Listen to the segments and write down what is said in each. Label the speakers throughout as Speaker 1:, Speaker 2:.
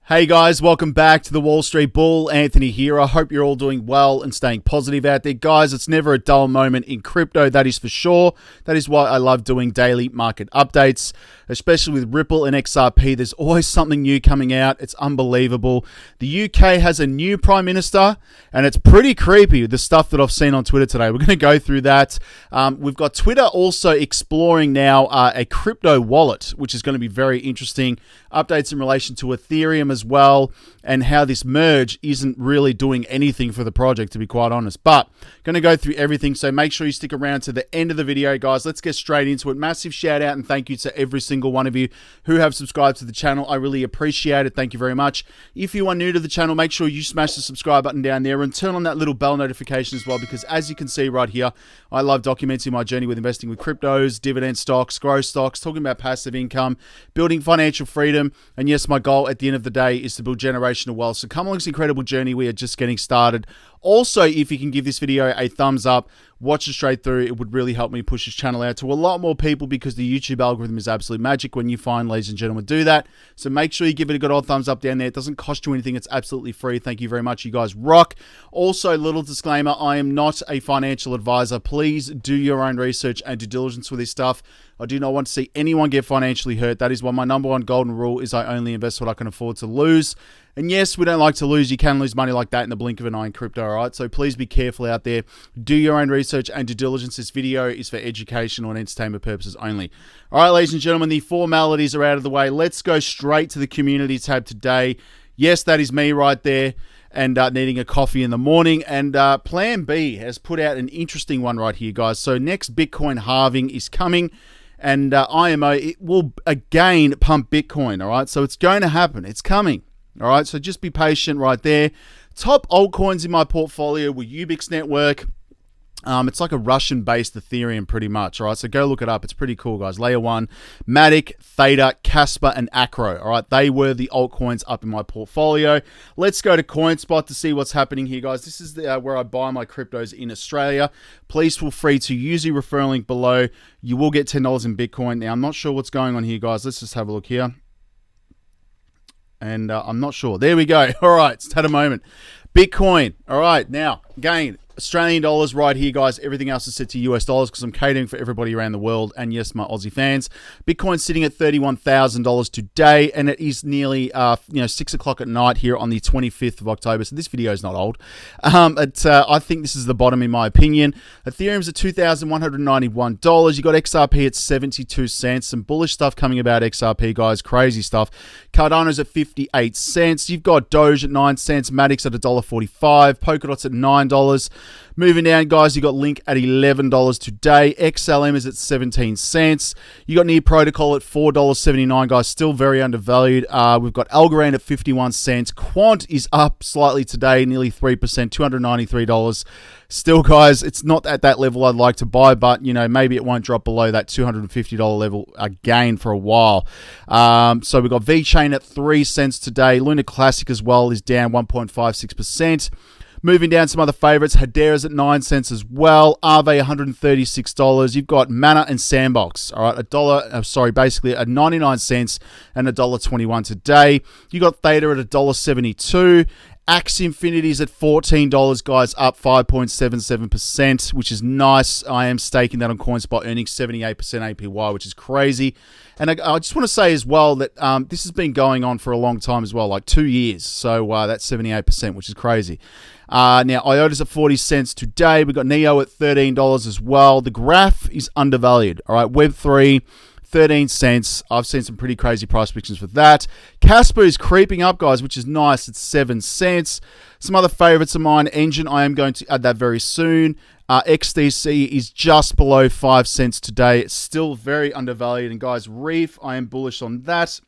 Speaker 1: Hey guys, welcome back to the Wall Street Bull. Anthony here. I hope you're all doing well and staying positive out there. Guys, it's never a dull moment in crypto, that is for sure. That is why I love doing daily market updates, especially with Ripple and XRP. There's always something new coming out. It's unbelievable. The UK has a new Prime Minister, and it's pretty creepy, the stuff that I've seen on Twitter today. We're going to go through that. We've got Twitter also exploring now a crypto wallet, which is going to be very interesting. Updates in relation to Ethereum as well, and how this merge isn't really doing anything for the project, to be quite honest. But going to go through everything, so make sure you stick around to the end of the video, guys. Let's get straight into it. Massive shout out and thank you to every single one of you who have subscribed to the channel. I really appreciate it. Thank you very much. If you are new to the channel, make sure you smash the subscribe button down there and turn on that little bell notification as well, because as you can see right here, I love documenting my journey with investing with cryptos, dividend stocks, growth stocks, talking about passive income, building financial freedom. And yes, my goal at the end of the day is to build generational wealth. So come along this incredible journey. We are just getting started. Also, if you can give this video a thumbs up, watch it straight through, it would really help me push this channel out to a lot more people, because the YouTube algorithm is absolute magic when you find, ladies and gentlemen, do that. So make sure you give it a good old thumbs up down there. It doesn't cost you anything. It's absolutely free. Thank you very much. You guys rock. Also, little disclaimer, I am not a financial advisor. Please do your own research and due diligence with this stuff. I do not want to see anyone get financially hurt. That is why my number one golden rule is I only invest what I can afford to lose. And yes, we don't like to lose. You can lose money like that in the blink of an eye in crypto, all right? So please be careful out there. Do your own research and due diligence. This video is for educational and entertainment purposes only. All right, ladies and gentlemen, the formalities are out of the way. Let's go straight to the community tab today. Yes, that is me right there, and needing a coffee in the morning. And Plan B has put out an interesting one right here, guys. So next Bitcoin halving is coming. And IMO, it will again pump Bitcoin, all right? So it's going to happen. It's coming, all right? So just be patient right there. Top altcoins in my portfolio were Ubix Network. It's like a Russian-based Ethereum pretty much, all right? So go look it up. It's pretty cool, guys. Layer 1, Matic, Theta, Casper, and Acro, all right? They were the altcoins up in my portfolio. Let's go to Coinspot to see what's happening here, guys. This is where I buy my cryptos in Australia. Please feel free to use your referral link below. You will get $10 in Bitcoin. Now, I'm not sure what's going on here, guys. Let's just have a look here. And I'm not sure. There we go. All right, it's had a moment. Bitcoin. All right, now, again, Australian dollars right here, guys. Everything else is set to US dollars because I'm catering for everybody around the world, and yes, my Aussie fans. Bitcoin's sitting at $31,000 today, and it is nearly 6 o'clock at night here on the 25th of October. So this video is not old. I think this is the bottom in my opinion. Ethereum's at $2,191. You got XRP at 72 cents. Some bullish stuff coming about XRP, guys. Crazy stuff. Cardano's at 58 cents. You've got Doge at 9 cents. Matic's at $1.45. Polkadot's at $9. Moving down, guys, you got Link at $11 today. XLM is at 17 cents. You got Near Protocol at $4.79, guys. Still very undervalued. We've got Algorand at 51 cents. Quant is up slightly today, nearly 3%, $293. Still, guys, it's not at that level I'd like to buy, but, maybe it won't drop below that $250 level again for a while. So we've got VeChain at 3 cents today. Lunar Classic as well is down 1.56%. Moving down, some other favorites. Hedera's at 9 cents as well. Aave, $136. You've got Mana and Sandbox. All right, basically at 99 cents and $1.21 today. You got Theta at $1.72. Axie Infinity's at $14, guys, up 5.77%, which is nice. I am staking that on Coinspot, earning 78% APY, which is crazy. And I just want to say as well that this has been going on for a long time as well, like 2 years. So that's 78%, which is crazy. Now, IOTA's at 40 cents today. We've got Neo at $13 as well. The graph is undervalued. All right, Web3, 13 cents. I've seen some pretty crazy price predictions for that. Casper is creeping up, guys, which is nice. It's 7 cents. Some other favorites of mine. Engine, I am going to add that very soon. XDC is just below 5 cents today. It's still very undervalued. And, guys, Reef, I am bullish on that.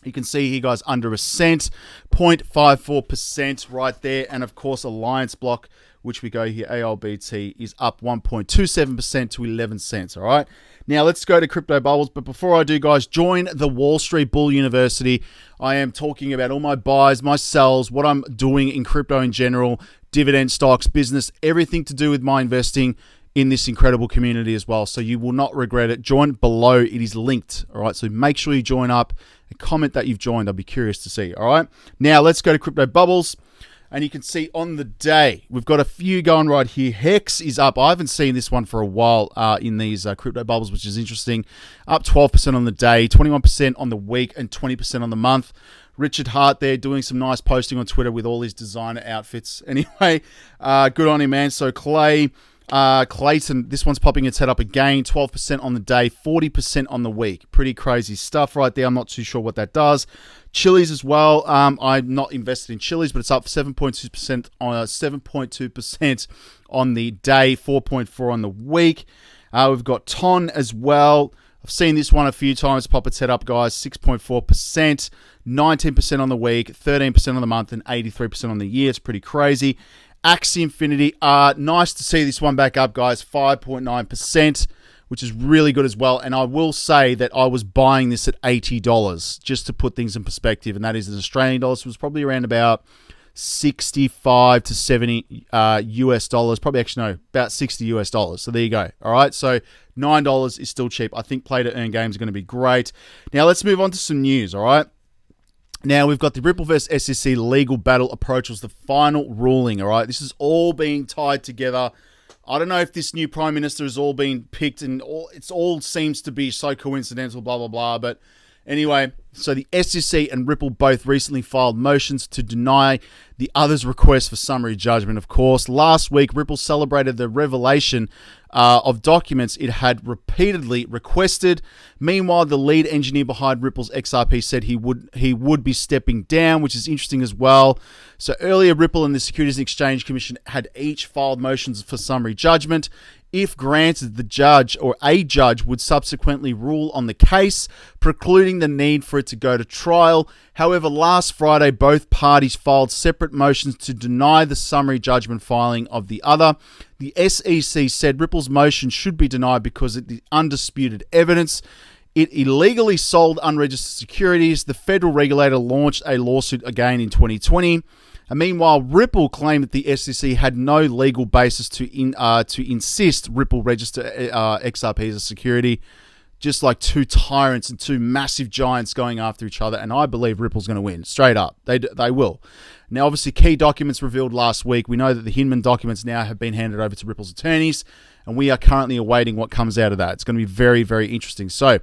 Speaker 1: You can see here, guys, under a cent, 0.54% right there. And, of course, Alliance Block, which we go here, ALBT, is up 1.27% to 11 cents, all right? Now, let's go to crypto bubbles. But before I do, guys, join the Wall Street Bull University. I am talking about all my buys, my sells, what I'm doing in crypto in general, dividend stocks, business, everything to do with my investing in this incredible community as well. So you will not regret it. Join below. It is linked, all right? So make sure you join up and comment that you've joined. I'll be curious to see. All right. Now let's go to crypto bubbles. And you can see on the day, we've got a few going right here. Hex is up. I haven't seen this one for a while in these crypto bubbles, which is interesting. Up 12% on the day, 21% on the week, and 20% on the month. Richard Hart there doing some nice posting on Twitter with all his designer outfits. Anyway, good on him, man. So Clayton, this one's popping its head up again. 12% on the day, 40% on the week. Pretty crazy stuff right there. I'm not too sure what that does. Chili's as well. I'm not invested in Chili's, but it's up 7.2% on 7.2% on the day, 4.4% on the week. We've got Ton as well. I've seen this one a few times pop its head up, guys. 6.4%, 19% on the week, 13% on the month, and 83% on the year. It's pretty crazy. Axie Infinity, nice to see this one back up, guys. 5.9%, which is really good as well. And I will say that I was buying this at $80, just to put things in perspective. And that is in Australian dollars. So it was probably around about 65 to 70 US dollars. Probably actually, no, about 60 US dollars. So there you go. All right. So $9 is still cheap. I think play to earn games are going to be great. Now let's move on to some news. All right. Now, we've got the Ripple vs. SEC legal battle approaches the final ruling, all right? This is all being tied together. I don't know if this new Prime Minister has all been picked and it all seems to be so coincidental, blah, blah, blah. But anyway, so the SEC and Ripple both recently filed motions to deny the other's request for summary judgment, of course. Last week, Ripple celebrated the revelation of documents it had repeatedly requested. Meanwhile, the lead engineer behind Ripple's XRP said he would be stepping down, which is interesting as well. So earlier, Ripple and the Securities and Exchange Commission had each filed motions for summary judgment. If granted, the judge or a judge would subsequently rule on the case, precluding the need for it to go to trial. However, last Friday, both parties filed separate motions to deny the summary judgment filing of the other. The SEC said Ripple's motion should be denied because of the undisputed evidence. It illegally sold unregistered securities. The federal regulator launched a lawsuit again in 2020. And meanwhile, Ripple claimed that the SEC had no legal basis to insist Ripple register XRP as a security. Just like two tyrants and two massive giants going after each other. And I believe Ripple's going to win. Straight up. They will. Now, obviously, key documents revealed last week. We know that the Hinman documents now have been handed over to Ripple's attorneys. And we are currently awaiting what comes out of that. It's going to be very, very interesting. So,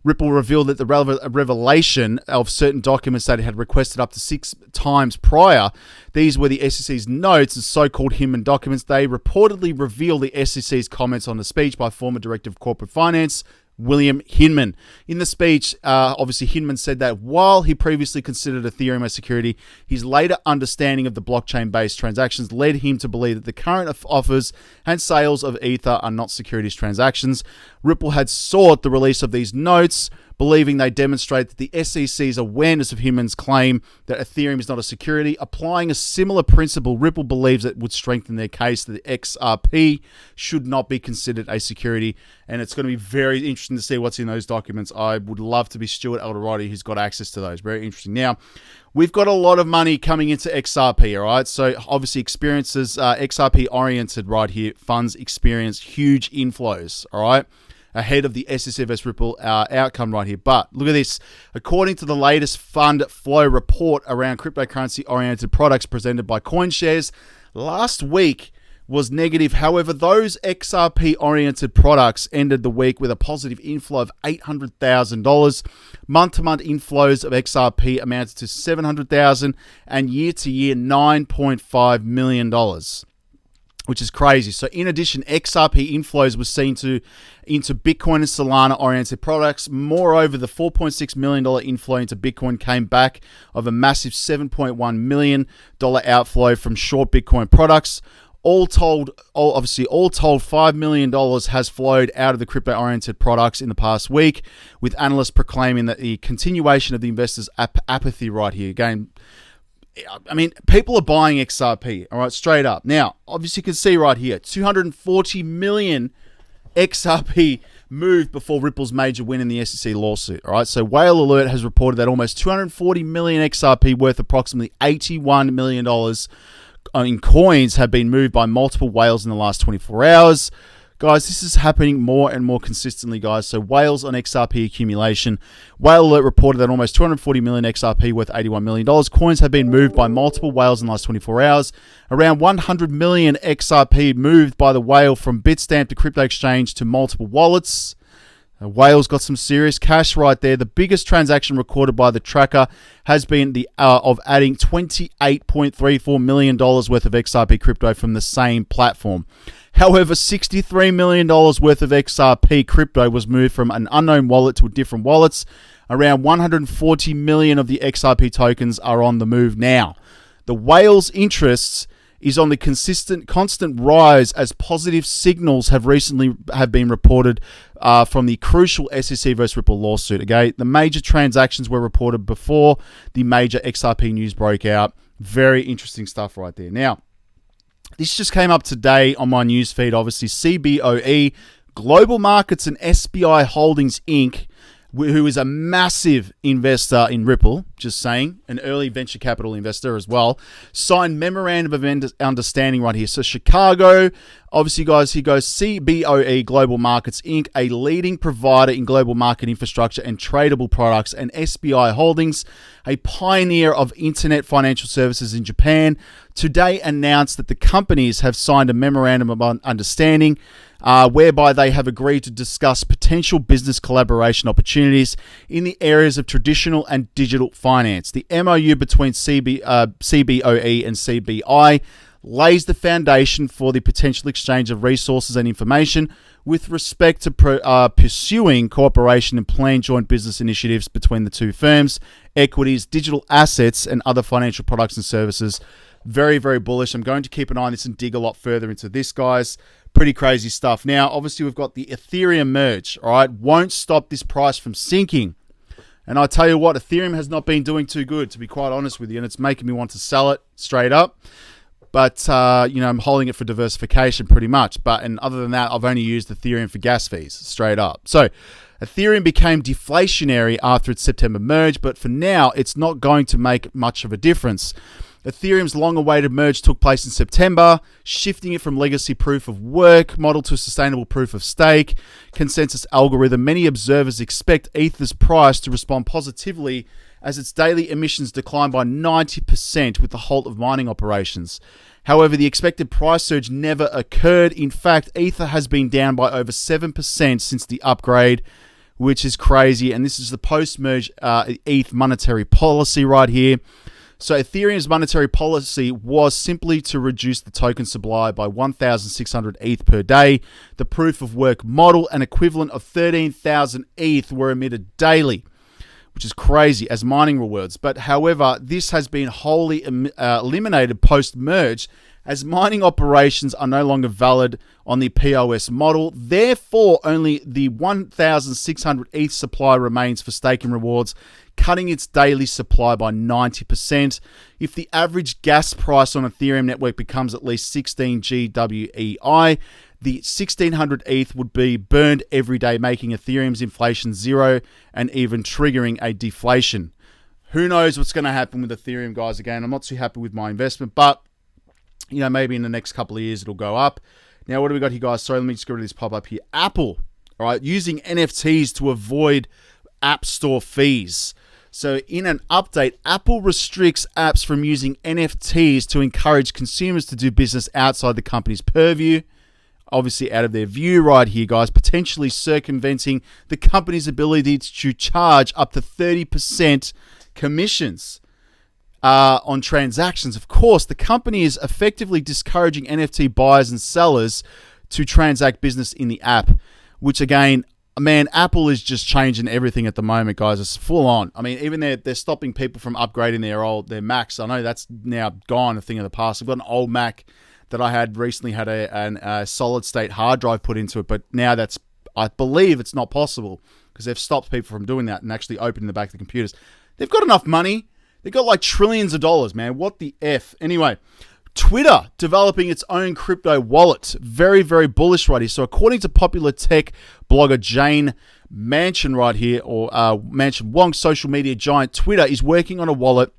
Speaker 1: Ripple revealed that the revelation of certain documents that it had requested up to 6 times prior, these were the SEC's notes and so-called Hinman documents. They reportedly reveal the SEC's comments on the speech by former Director of Corporate Finance, William Hinman. In the speech, obviously Hinman said that while he previously considered Ethereum a security, his later understanding of the blockchain-based transactions led him to believe that the current offers and sales of Ether are not securities transactions. Ripple had sought the release of these notes, believing they demonstrate that the SEC's awareness of Hinman's claim that Ethereum is not a security. Applying a similar principle, Ripple believes it would strengthen their case that the XRP should not be considered a security. And it's going to be very interesting to see what's in those documents. I would love to be Stuart Alderati, who's got access to those. Very interesting. Now, we've got a lot of money coming into XRP, all right? So obviously experiences, XRP-oriented right here, funds experience huge inflows, all right? Ahead of the SEC vs. Ripple outcome right here. But look at this. According to the latest fund flow report around cryptocurrency-oriented products presented by CoinShares, last week was negative. However, those XRP-oriented products ended the week with a positive inflow of $800,000. Month-to-month inflows of XRP amounted to $700,000 and year-to-year $9.5 million. Which is crazy. So in addition, XRP inflows were seen into Bitcoin and Solana-oriented products. Moreover, the $4.6 million inflow into Bitcoin came back of a massive $7.1 million outflow from short Bitcoin products. All told, $5 million has flowed out of the crypto-oriented products in the past week, with analysts proclaiming that the continuation of the investors' apathy right here. Again, I mean, people are buying XRP, all right, straight up. Now, obviously you can see right here, 240 million XRP moved before Ripple's major win in the SEC lawsuit, all right? So Whale Alert has reported that almost 240 million XRP worth approximately $81 million in coins have been moved by multiple whales in the last 24 hours. Guys, this is happening more and more consistently, guys. So whales on XRP accumulation. Whale Alert reported that almost 240 million XRP worth $81 million. Coins have been moved by multiple whales in the last 24 hours. Around 100 million XRP moved by the whale from Bitstamp to crypto exchange to multiple wallets. Whale's got some serious cash right there. The biggest transaction recorded by the tracker has been the of adding $28.34 million worth of XRP crypto from the same platform. However, $63 million worth of XRP crypto was moved from an unknown wallet to different wallets. Around 140 million of the XRP tokens are on the move now. The whale's interests is on the constant rise as positive signals have been reported from the crucial SEC versus Ripple lawsuit. Okay, the major transactions were reported before the major XRP news broke out. Very interesting stuff right there. Now, this just came up today on my news feed. Obviously, CBOE, Global Markets and SBI Holdings Inc., who is a massive investor in Ripple, just saying, an early venture capital investor as well, signed memorandum of understanding right here. So Chicago, obviously, guys, here goes CBOE Global Markets Inc., a leading provider in global market infrastructure and tradable products, and SBI Holdings, a pioneer of internet financial services in Japan, today announced that the companies have signed a memorandum of understanding whereby they have agreed to discuss potential business collaboration opportunities in the areas of traditional and digital finance. The MOU between CBOE and CBI lays the foundation for the potential exchange of resources and information with respect to pursuing cooperation and planned joint business initiatives between the two firms, equities, digital assets, and other financial products and services. Very, very bullish. I'm going to keep an eye on this and dig a lot further into this, guys. Pretty crazy stuff. Now, obviously, we've got the Ethereum merge, all right? Won't stop this price from sinking. And I tell you what, Ethereum has not been doing too good, to be quite honest with you, and it's making me want to sell it straight up. But, I'm holding it for diversification pretty much. And other than that, I've only used Ethereum for gas fees, straight up. So, Ethereum became deflationary after its September merge, but for now, it's not going to make much of a difference. Ethereum's long-awaited merge took place in September, shifting it from legacy proof of work model to sustainable proof of stake consensus algorithm. Many observers expect Ether's price to respond positively as its daily emissions declined by 90% with the halt of mining operations. However, the expected price surge never occurred. In fact, Ether has been down by over 7% since the upgrade, which is crazy. And this is the post-merge ETH monetary policy right here. So Ethereum's monetary policy was simply to reduce the token supply by 1,600 ETH per day. The proof of work model, an equivalent of 13,000 ETH, were emitted daily, which is crazy as mining rewards. But however, this has been wholly eliminated post-merge as mining operations are no longer valid on the POS model. Therefore, only the 1,600 ETH supply remains for staking rewards, cutting its daily supply by 90%. If the average gas price on Ethereum network becomes at least 16 GWEI, the 1,600 ETH would be burned every day, making Ethereum's inflation zero and even triggering a deflation. Who knows what's going to happen with Ethereum, guys? Again, I'm not too happy with my investment, but maybe in the next couple of years it'll go up. Now, what do we got here, guys? Sorry, let me just go to this pop-up here. Apple, all right, using NFTs to avoid App Store fees. So in an update, Apple restricts apps from using NFTs to encourage consumers to do business outside the company's purview. Obviously out of their view right here, guys, potentially circumventing the company's ability to charge up to 30% commissions on transactions. Of course, the company is effectively discouraging NFT buyers and sellers to transact business in the app, which again, man, Apple is just changing everything at the moment, guys. It's full on. I mean, even they're stopping people from upgrading their Macs. I know that's now gone, a thing of the past. I've got an old Mac that I had recently had a solid state hard drive put into it, but now I believe it's not possible because they've stopped people from doing that and actually opening the back of the computers. They've got enough money. They've got like trillions of dollars, man. What the F? Anyway, Twitter developing its own crypto wallet. Very, very bullish right here. So according to popular tech blogger Jane Manchun right here, or Manchun Wong, social media giant, Twitter is working on a wallet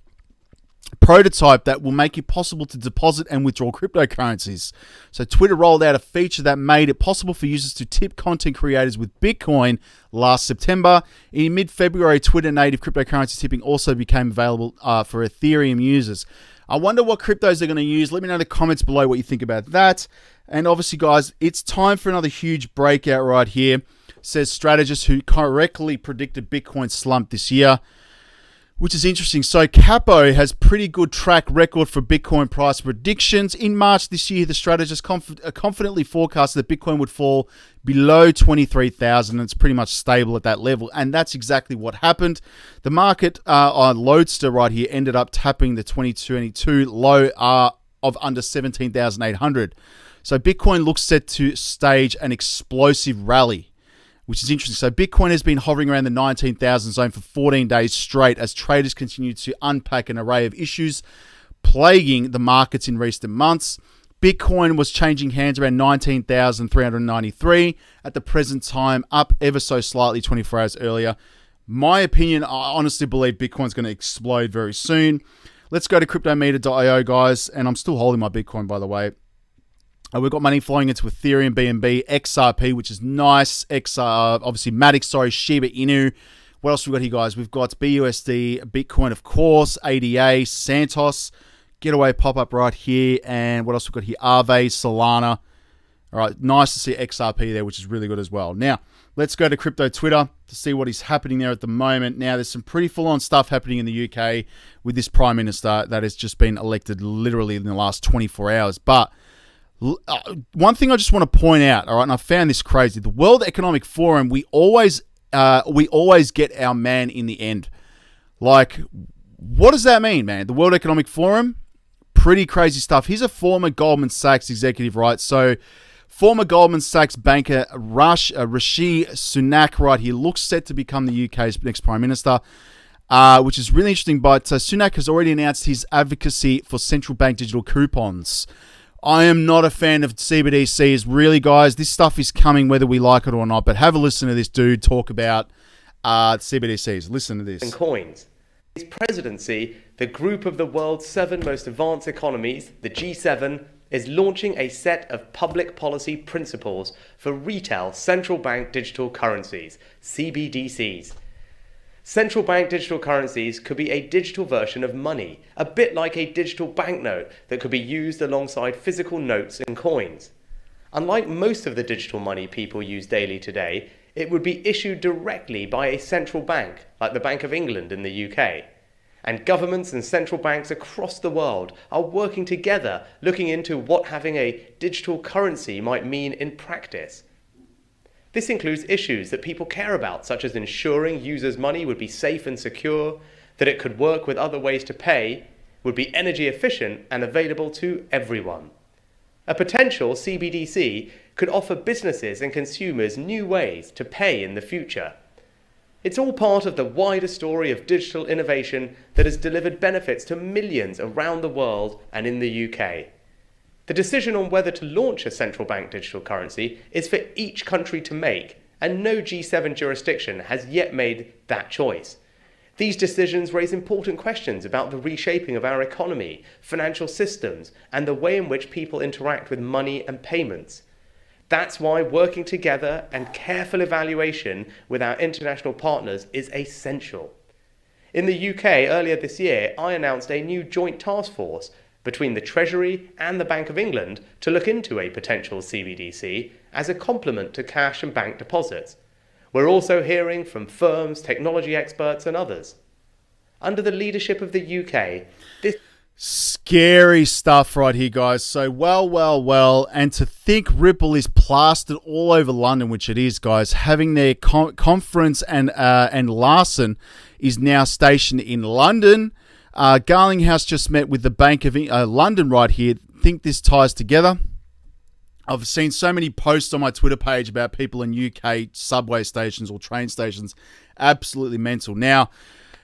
Speaker 1: prototype that will make it possible to deposit and withdraw cryptocurrencies. So Twitter rolled out a feature that made it possible for users to tip content creators with Bitcoin last September. In mid-February, Twitter native cryptocurrency tipping also became available for Ethereum users. I wonder what cryptos they're going to use. Let me know in the comments below what you think about that. And obviously, guys, it's time for another huge breakout right here, says strategist who correctly predicted Bitcoin slump this year, which is interesting. So Capo has pretty good track record for Bitcoin price predictions. In March this year, the strategist confidently forecasted that Bitcoin would fall below 23,000. It's pretty much stable at that level. And that's exactly what happened. The market on Lodester right here ended up tapping the 2022 low of under 17,800. So Bitcoin looks set to stage an explosive rally, which is interesting. So Bitcoin has been hovering around the 19,000 zone for 14 days straight as traders continue to unpack an array of issues plaguing the markets in recent months. Bitcoin was changing hands around 19,393 at the present time, up ever so slightly 24 hours earlier. My opinion, I honestly believe Bitcoin's going to explode very soon. Let's go to cryptometer.io, guys, and I'm still holding my Bitcoin, by the way. We've got money flowing into Ethereum, BNB, XRP, which is nice. Obviously, Matic, Shiba Inu. What else we got here, guys? We've got BUSD, Bitcoin, of course, ADA, Santos, Getaway pop-up right here. And what else we got here? Aave, Solana. All right, nice to see XRP there, which is really good as well. Now, let's go to crypto Twitter to see what is happening there at the moment. Now, there's some pretty full-on stuff happening in the UK with this Prime Minister that has just been elected literally in the last 24 hours. But one thing I just want to point out, all right, and I found this crazy. The World Economic Forum, we always get our man in the end. Like, what does that mean, man? The World Economic Forum, pretty crazy stuff. He's a former Goldman Sachs executive, right? So, former Goldman Sachs banker Rishi Sunak, right here, looks set to become the UK's next Prime Minister, which is really interesting. But Sunak has already announced his advocacy for central bank digital coupons. I am not a fan of CBDCs. Really, guys, this stuff is coming whether we like it or not. But have a listen to this dude talk about CBDCs. Listen to this.
Speaker 2: And coins. His presidency, the group of the world's 7 most advanced economies, the G7, is launching a set of public policy principles for retail central bank digital currencies, CBDCs. Central bank digital currencies could be a digital version of money, a bit like a digital banknote that could be used alongside physical notes and coins. Unlike most of the digital money people use daily today, it would be issued directly by a central bank, like the Bank of England in the UK. And governments and central banks across the world are working together, looking into what having a digital currency might mean in practice. This includes issues that people care about, such as ensuring users' money would be safe and secure, that it could work with other ways to pay, would be energy efficient and available to everyone. A potential CBDC could offer businesses and consumers new ways to pay in the future. It's all part of the wider story of digital innovation that has delivered benefits to millions around the world and in the UK. The decision on whether to launch a central bank digital currency is for each country to make, and no G7 jurisdiction has yet made that choice. These decisions raise important questions about the reshaping of our economy, financial systems, and the way in which people interact with money and payments. That's why working together and careful evaluation with our international partners is essential. In the UK, earlier this year, I announced a new joint task force between the Treasury and the Bank of England to look into a potential CBDC as a complement to cash and bank deposits. We're also hearing from firms, technology experts and others. Under the leadership of the UK, this...
Speaker 1: Scary stuff right here, guys. So, well. And to think Ripple is plastered all over London, which it is, guys. Having their conference and Larson is now stationed in London. Garlinghouse just met with the Bank of London right here. Think this ties together. I've seen so many posts on my Twitter page about people in UK subway stations or train stations. Absolutely mental. Now,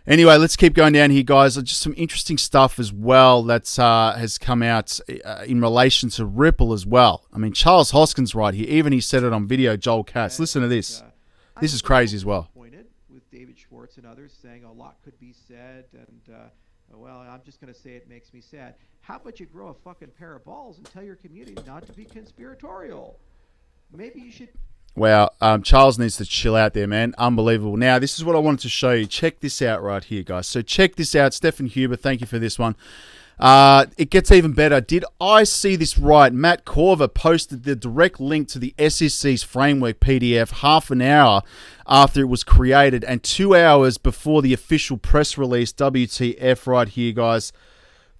Speaker 1: anyway, let's keep going down here, guys. Just some interesting stuff as well that has come out in relation to Ripple as well. I mean, Charles Hoskins right here. Even he said it on video, Joel Katz. Listen to this. This is crazy as well.
Speaker 3: With David Schwartz and others saying a lot could be said, and well, I'm just going to say it makes me sad. How about you grow a fucking pair of balls and tell your community not to be conspiratorial? Maybe you should.
Speaker 1: Wow, Charles needs to chill out there, man. Unbelievable. Now, this is what I wanted to show you. Check this out right here, guys. So check this out. Stefan Huber, thank you for this one. It gets even better. Did I see this right? Matt Corver posted the direct link to the SEC's framework PDF half an hour after it was created and 2 hours before the official press release. WTF right here, guys.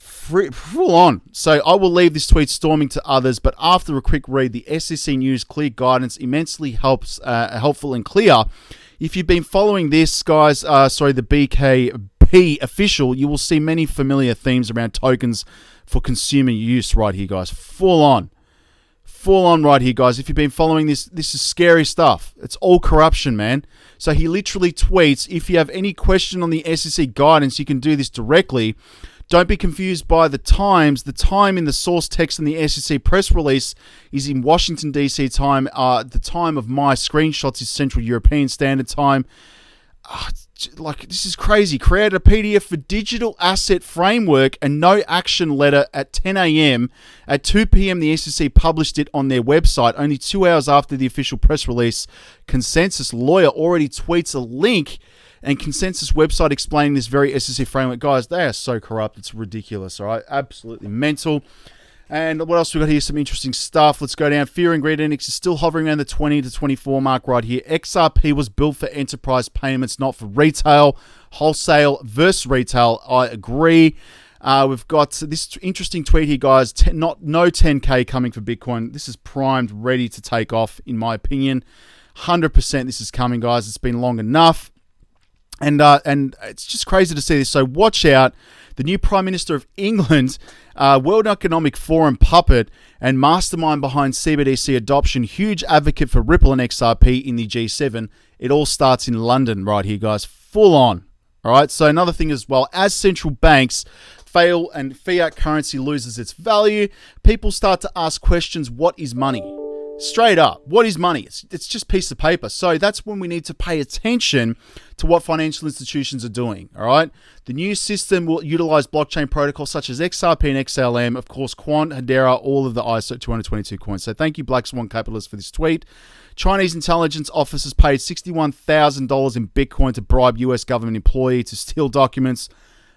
Speaker 1: Full on. So I will leave this tweet storming to others, but after a quick read, the SEC News clear guidance immensely helpful and clear. If you've been following this, guys, the BKP official, you will see many familiar themes around tokens for consumer use right here, guys. Full on right here, guys. If you've been following this, this is scary stuff. It's all corruption, man. So he literally tweets, if you have any question on the SEC guidance, you can do this directly. Don't be confused by the times. The time in the source text in the SEC press release is in Washington, D.C. time. The time of my screenshots is Central European Standard Time. This is crazy. Created a PDF for digital asset framework and no action letter at 10 a.m. At 2 p.m., the SEC published it on their website. Only 2 hours after the official press release, Consensus Lawyer already tweets a link and Consensus website explaining this very SEC framework. Guys, they are so corrupt. It's ridiculous, all right? Absolutely mental. And what else we got here? Some interesting stuff. Let's go down. Fear and Greed Index is still hovering around the 20 to 24 mark right here. XRP was built for enterprise payments, not for retail. Wholesale versus retail, I agree. We've got this interesting tweet here, guys. No 10K coming for Bitcoin. This is primed, ready to take off, in my opinion. 100% this is coming, guys. It's been long enough. And it's just crazy to see this. So watch out. The new Prime Minister of England, World Economic Forum puppet and mastermind behind CBDC adoption, huge advocate for Ripple and XRP in the G7. It all starts in London right here, guys. Full on. All right. So another thing as well, as central banks fail and fiat currency loses its value, people start to ask questions. What is money? Straight up, what is money? It's just a piece of paper. So that's when we need to pay attention to what financial institutions are doing, all right? The new system will utilize blockchain protocols such as XRP and XLM, of course, Quant, Hedera, all of the ISO 222 coins. So thank you, Black Swan Capitalist, for this tweet. Chinese intelligence officers paid $61,000 in Bitcoin to bribe US government employee to steal documents.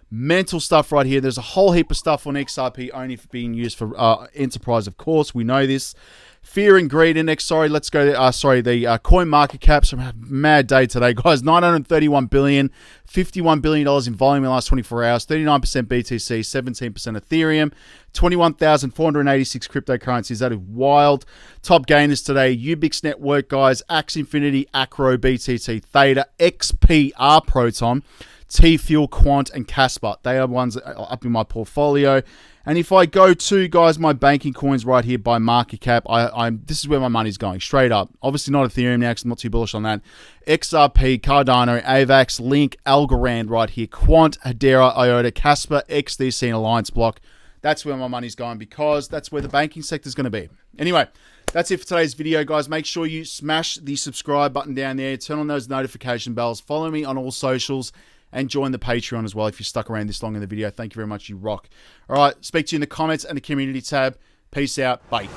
Speaker 1: Mental stuff right here. There's a whole heap of stuff on XRP only for being used for enterprise, of course. We know this. Fear and Greed Index. Sorry, let's go. The coin market caps. A mad day today, guys. 931 billion, $51 billion in volume in the last 24 hours. 39% BTC, 17% Ethereum, 21,486 cryptocurrencies. That is wild. Top gainers today: Ubix Network, guys. Axie Infinity, Acro, BTC, Theta, XPR, Proton, T-Fuel, Quant, and Casper. They are ones that are up in my portfolio. And if I go to, guys, my banking coins right here by market cap, this is where my money's going, straight up. Obviously not Ethereum now because I'm not too bullish on that. XRP, Cardano, AVAX, Link, Algorand right here, Quant, Hedera, IOTA, Casper, XDC, and Alliance Block. That's where my money's going because that's where the banking sector is going to be. Anyway, that's it for today's video, guys. Make sure you smash the subscribe button down there. Turn on those notification bells. Follow me on all socials. And join the Patreon as well if you're stuck around this long in the video. Thank you very much. You rock. All right. Speak to you in the comments and the community tab. Peace out. Bye.